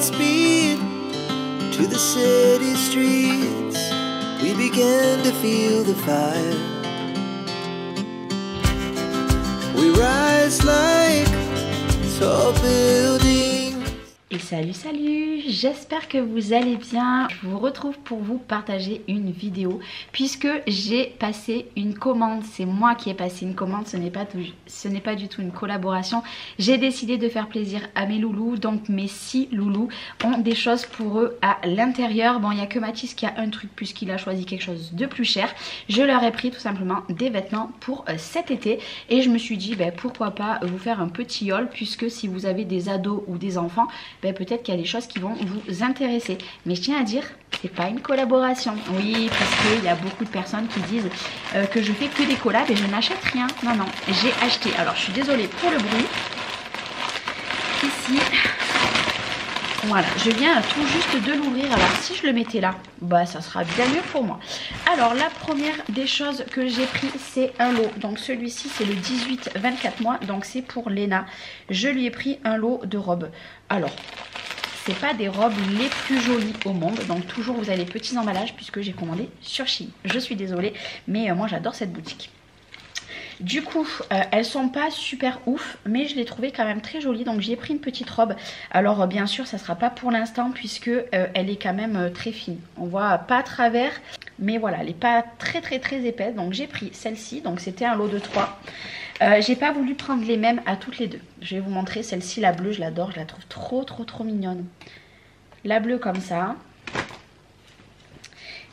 Godspeed to the city streets. We began to feel the fire. We rise like tall buildings. Et salut, j'espère que vous allez bien. Je vous retrouve pour vous partager une vidéo puisque j'ai passé une commande. C'est moi qui ai passé une commande, ce n'est pas du tout une collaboration. J'ai décidé de faire plaisir à mes loulous, donc mes 6 loulous ont des choses pour eux à l'intérieur. Bon, il n'y a que Mathis qui a un truc puisqu'il a choisi quelque chose de plus cher. Je leur ai pris tout simplement des vêtements pour cet été et je me suis dit pourquoi pas vous faire un petit haul, puisque si vous avez des ados ou des enfants, peut-être qu'il y a des choses qui vont vous intéresser. Mais je tiens à dire, c'est pas une collaboration. Oui, parce qu'il y a beaucoup de personnes qui disent que je fais que des collabs et je n'achète rien. Non, non, j'ai acheté. Alors, je suis désolée pour le bruit. Ici, voilà, je viens tout juste de l'ouvrir. Alors, si je le mettais là, ça sera bien mieux pour moi. Alors, la première des choses que j'ai pris, c'est un lot. Donc, celui-ci, c'est le 18-24 mois. Donc, c'est pour Léna. Je lui ai pris un lot de robes. Alors, c'est pas des robes les plus jolies au monde. Donc, toujours, vous avez les petits emballages puisque j'ai commandé sur Shein. Je suis désolée, mais moi, j'adore cette boutique. Du coup, elles sont pas super ouf, mais je les trouvais quand même très jolies. Donc, j'ai pris une petite robe. Alors, bien sûr, ça sera pas pour l'instant puisque elle est quand même très fine. On voit pas à travers, mais voilà, elle est pas très épaisse. Donc, j'ai pris celle-ci. Donc, c'était un lot de 3. J'ai pas voulu prendre les mêmes à toutes les deux. Je vais vous montrer celle-ci, la bleue, je l'adore. Je la trouve trop mignonne. La bleue comme ça.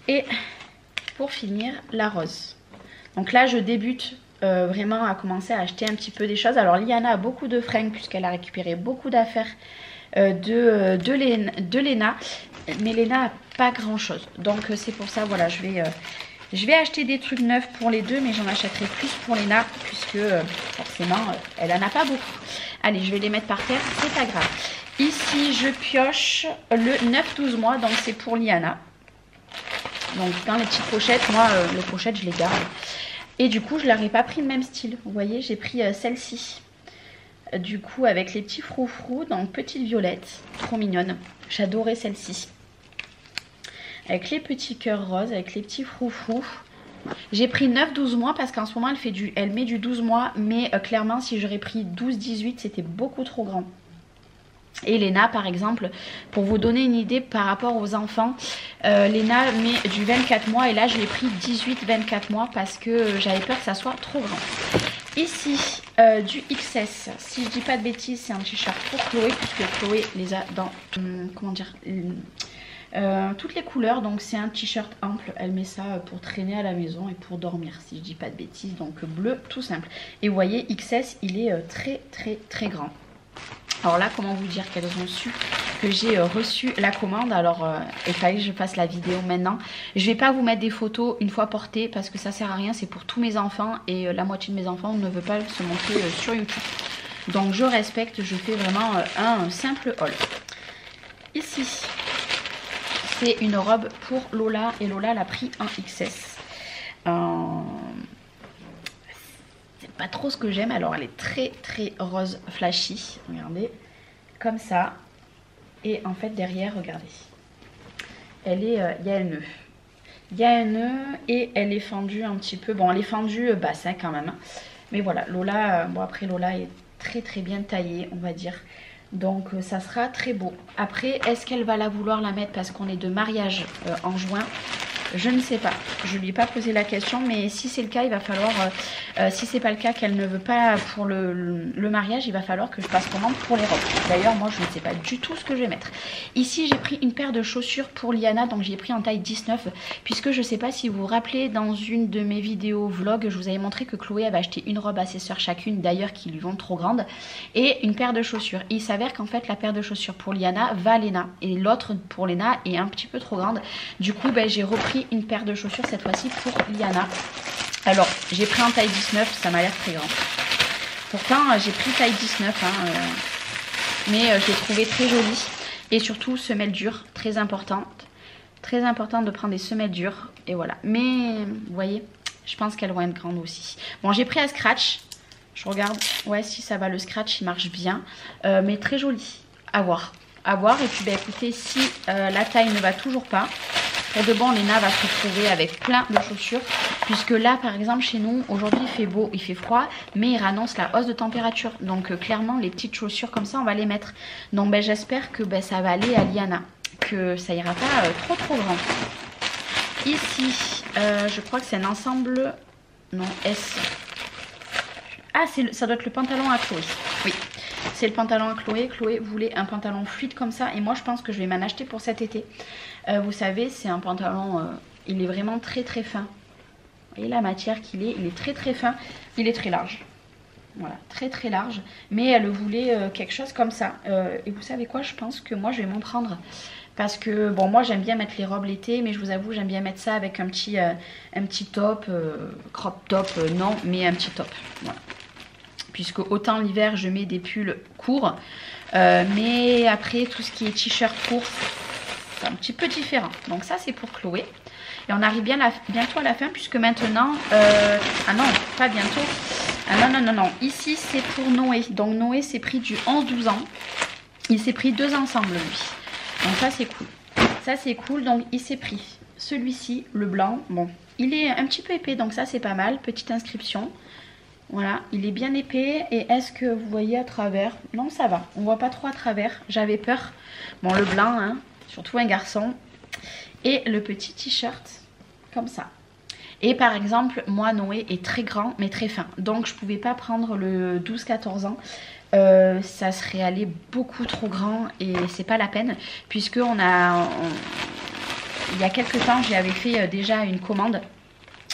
Et pour finir, la rose. Donc là, je débute vraiment à commencer à acheter un petit peu des choses. Alors Liana a beaucoup de fringues puisqu'elle a récupéré beaucoup d'affaires de Léna, mais Léna a pas grand chose, donc c'est pour ça, voilà, je vais acheter des trucs neufs pour les deux, mais j'en achèterai plus pour Léna puisque forcément elle en a pas beaucoup. Allez, je vais les mettre par terre, c'est pas grave. Ici je pioche le 9-12 mois, donc c'est pour Liana. Donc dans les petites pochettes, moi les pochettes je les garde. Et du coup, je leur ai pas pris le même style. Vous voyez, j'ai pris celle-ci. Du coup, avec les petits froufrous, donc petite violette. Trop mignonne. J'adorais celle-ci. Avec les petits cœurs roses, avec les petits froufrous. J'ai pris 9-12 mois parce qu'en ce moment, elle met du 12 mois. Mais clairement, si j'aurais pris 12-18, c'était beaucoup trop grand. Et Léna par exemple, pour vous donner une idée par rapport aux enfants, Léna met du 24 mois et là je l'ai pris 18-24 mois parce que j'avais peur que ça soit trop grand. Ici du XS, si je dis pas de bêtises, c'est un t-shirt pour Chloé puisque Chloé les a dans toutes les couleurs. Donc c'est un t-shirt ample, elle met ça pour traîner à la maison et pour dormir si je dis pas de bêtises. Donc bleu tout simple. Et vous voyez, XS il est très grand. Alors là, comment vous dire qu'elles ont su que j'ai reçu la commande. Alors il fallait que je fasse la vidéo maintenant. Je vais pas vous mettre des photos une fois portées parce que ça sert à rien, c'est pour tous mes enfants et la moitié de mes enfants ne veut pas se montrer sur YouTube. Donc je respecte, je fais vraiment un simple haul. Ici, c'est une robe pour Lola et Lola l'a pris en XS. Pas trop ce que j'aime. Alors elle est très rose flashy, regardez, comme ça. Et en fait derrière, regardez, elle est il y a un nœud et elle est fendue un petit peu. Bon, elle est fendue basse quand même, mais voilà, Lola, bon après Lola est très bien taillée, on va dire, donc ça sera très beau. Après, est-ce qu'elle va la vouloir la mettre parce qu'on est de mariage en juin? Je ne sais pas, je lui ai pas posé la question, mais si c'est le cas, il va falloir, si c'est pas le cas qu'elle ne veut pas pour le mariage, il va falloir que je passe commande pour les robes. D'ailleurs, moi je ne sais pas du tout ce que je vais mettre. Ici, j'ai pris une paire de chaussures pour Liana, donc j'ai pris en taille 19, puisque je ne sais pas si vous vous rappelez, dans une de mes vidéos vlog, je vous avais montré que Chloé avait acheté une robe à ses soeurs chacune, d'ailleurs qui lui vont trop grandes, et une paire de chaussures. Et il s'avère qu'en fait, la paire de chaussures pour Liana va à Léna, et l'autre pour Léna est un petit peu trop grande. Du coup, j'ai repris une paire de chaussures cette fois-ci pour Liana. Alors j'ai pris en taille 19, ça m'a l'air très grand. Pourtant j'ai pris taille 19 mais je l'ai trouvé très jolie. Et surtout semelle dure, très importante de prendre des semelles dures. Et voilà, mais vous voyez, je pense qu'elles vont être grandes aussi. Bon, j'ai pris un scratch, je regarde, ouais, si ça va, le scratch il marche bien, mais très joli à voir. à voir. Et puis bah, écoutez, si la taille ne va toujours pas, pour de bon, Léna va se retrouver avec plein de chaussures. Puisque là, par exemple, chez nous, aujourd'hui il fait beau, il fait froid, mais il annonce la hausse de température. Donc clairement, les petites chaussures comme ça, on va les mettre. Donc bah, j'espère que bah, ça va aller à Liana, que ça ira pas trop grand. Ici, je crois que c'est un ensemble, non, S. Ah, ça doit être le pantalon à Chloé. Oui, c'est le pantalon à Chloé. Chloé voulait un pantalon fluide comme ça. Et moi, je pense que je vais m'en acheter pour cet été. Vous savez, c'est un pantalon, il est vraiment très fin. Vous voyez la matière qu'il est, il est très fin. Il est très large. Voilà, très large. Mais elle voulait quelque chose comme ça. Et vous savez quoi, je pense que moi, je vais m'en prendre. Parce que, bon, moi, j'aime bien mettre les robes l'été. Mais je vous avoue, j'aime bien mettre ça avec un petit top. Crop top, non, mais un petit top. Voilà. Puisque autant l'hiver je mets des pulls courts, mais après tout ce qui est t-shirt court, c'est un petit peu différent. Donc ça c'est pour Chloé. Et on arrive bientôt à la fin puisque maintenant, ah non, pas bientôt, ah non, ici c'est pour Noé. Donc Noé s'est pris du 11-12 ans, il s'est pris 2 ensemble lui. Donc ça c'est cool. Ça c'est cool, donc il s'est pris celui-ci, le blanc. Bon, il est un petit peu épais donc ça c'est pas mal, petite inscription. Voilà, il est bien épais. Et est-ce que vous voyez à travers? Non, ça va. On voit pas trop à travers. J'avais peur. Bon, le blanc, hein, surtout un garçon. Et le petit t-shirt, comme ça. Et par exemple, moi, Noé est très grand, mais très fin. Donc, je pouvais pas prendre le 12-14 ans. Ça serait allé beaucoup trop grand. Et c'est pas la peine. Puisque il y a quelques temps, j'avais fait déjà une commande.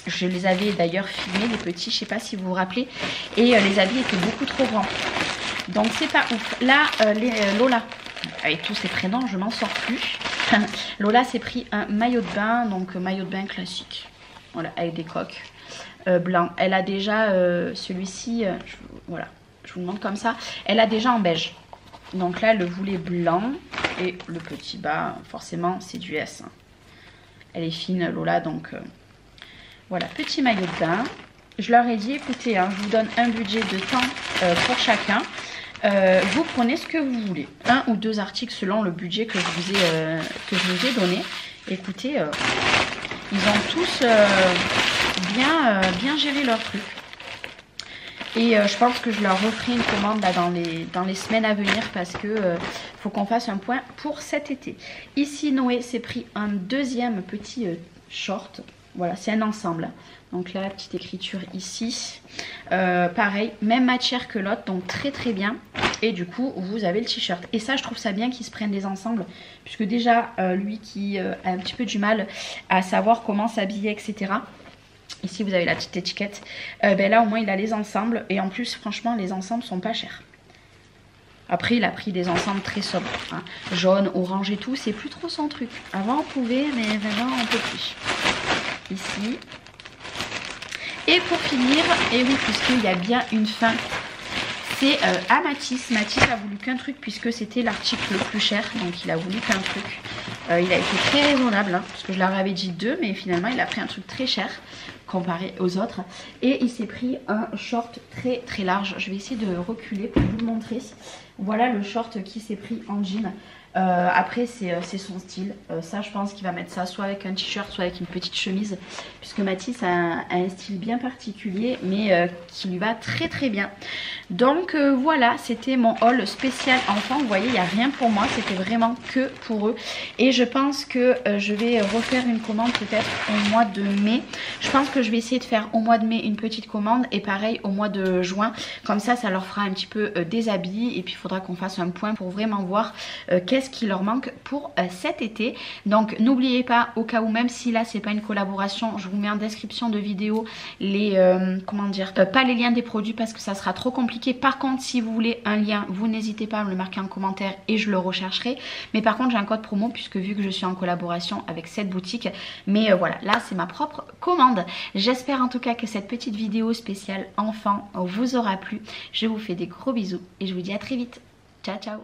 Je les avais d'ailleurs filmés, les petits, je sais pas si vous vous rappelez. Et les habits étaient beaucoup trop grands. Donc c'est pas ouf. Là, Lola, avec tous ses prénoms, je m'en sors plus. Lola s'est pris un maillot de bain, donc maillot de bain classique. Voilà, avec des coques blanc. Elle a déjà celui-ci, voilà, je vous le montre comme ça. Elle a déjà en beige. Donc là, elle le voulait blanc. Et le petit bas, forcément, c'est du S. Elle est fine, Lola, donc... Voilà, petit maillot de bain. Je leur ai dit, écoutez, hein, je vous donne un budget de temps pour chacun. Vous prenez ce que vous voulez. 1 ou 2 articles selon le budget que je vous ai donné. Écoutez, ils ont tous bien géré leur truc. Et je pense que je leur referai une commande là, dans les semaines à venir parce que faut qu'on fasse un point pour cet été. Ici, Noé s'est pris un deuxième petit short. Voilà, c'est un ensemble. Donc là, petite écriture ici. Pareil, même matière que l'autre, donc très bien. Et du coup, vous avez le t-shirt. Et ça, je trouve ça bien qu'ils se prennent des ensembles. Puisque déjà, lui qui a un petit peu du mal à savoir comment s'habiller, etc. Ici, vous avez la petite étiquette. Ben là, au moins, il a les ensembles. Et en plus, franchement, les ensembles sont pas chers. Après, il a pris des ensembles très sobres. Hein. Jaune, orange et tout, c'est plus trop son truc. Avant, on pouvait, mais maintenant, on peut plus. Ici. Et pour finir, et oui, puisqu'il y a bien une fin, c'est à Mathis. Mathis a voulu qu'un truc puisque c'était l'article le plus cher, donc il a voulu qu'un truc. Il a été très raisonnable, hein, parce que je leur avais dit 2, mais finalement il a pris un truc très cher comparé aux autres. Et il s'est pris un short très large. Je vais essayer de reculer pour vous le montrer. Voilà le short qui s'est pris en jean. Après c'est son style, ça je pense qu'il va mettre ça soit avec un t-shirt soit avec une petite chemise puisque Mathis a un style bien particulier mais qui lui va très bien. Donc voilà, c'était mon haul spécial enfant. Vous voyez, il n'y a rien pour moi, c'était vraiment que pour eux. Et je pense que je vais refaire une commande peut-être au mois de mai. Je pense que je vais essayer de faire au mois de mai une petite commande et pareil au mois de juin. Comme ça leur fera un petit peu des habits et puis il faudra qu'on fasse un point pour vraiment voir qu'est-ce qui leur manque pour cet été. Donc n'oubliez pas, au cas où même si là c'est pas une collaboration, je vous mets en description de vidéo les comment dire, pas les liens des produits parce que ça sera trop compliqué. Par contre, si vous voulez un lien, vous n'hésitez pas à me le marquer en commentaire et je le rechercherai. Mais par contre, j'ai un code promo puisque vu que je suis en collaboration avec cette boutique. Mais voilà, là c'est ma propre commande. J'espère en tout cas que cette petite vidéo spéciale enfant vous aura plu. Je vous fais des gros bisous et je vous dis à très vite. Ciao ciao.